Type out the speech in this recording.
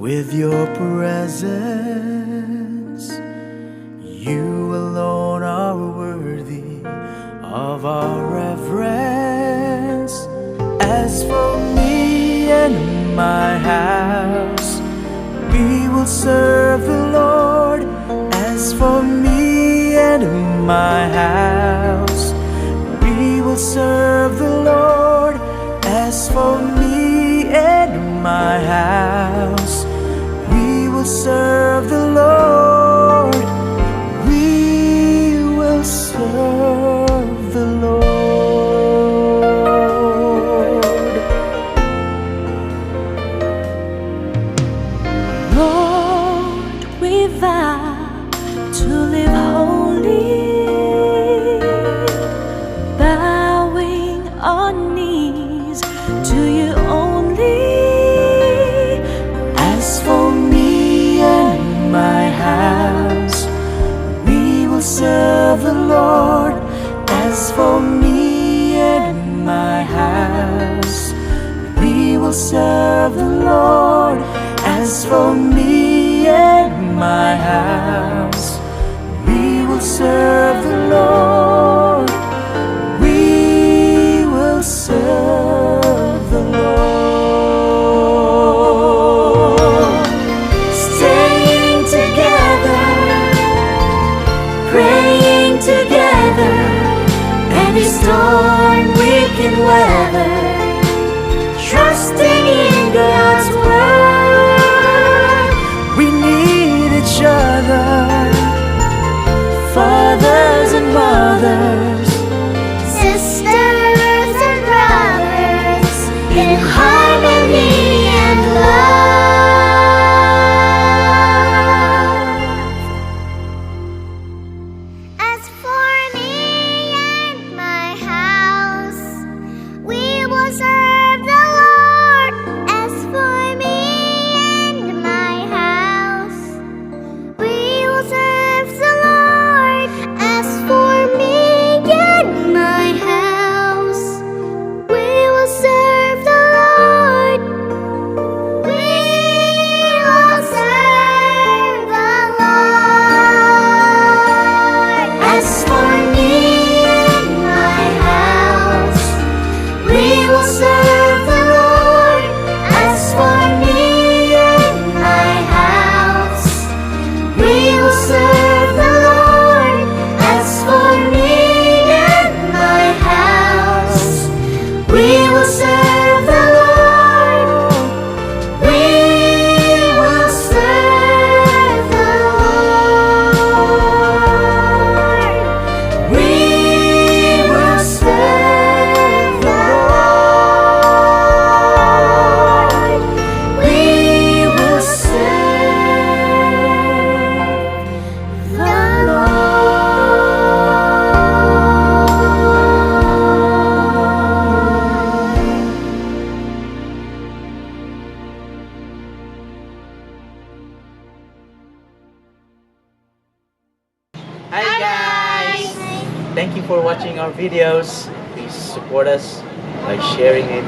with your presence. You alone are worthy of our reverence. As for me and my house, we will serve the Lord. As for me and my house, we will serve the Lord. As for me and my house, we will serve the Lord. We will serve the Lord. Lord, we vow to live holy, bowing our knees to you only. As for me and my house, we will serve the Lord. As for me and my house, we will serve the Lord. As for me and my house, we will serve the Lord. We will serve the Lord. Staying together, praying together, any storm we can weather, trusting in God's word. We need each other, fathers and mothers, sisters and brothers, in harmony and love. As for me and my house, we will serve the Lord. As for me and my house, we will serve the Lord. As for me and my house, we will serve the Lord. We will serve the Lord. As for me and my house, we will serve the Lord. As for me and my house, we will serve the Lord. As for me and my house, we will serve the Lord. We will serve the Lord. We will serve the Lord. We will serve the Hi guys! Thank you for watching our videos. Please support us by sharing it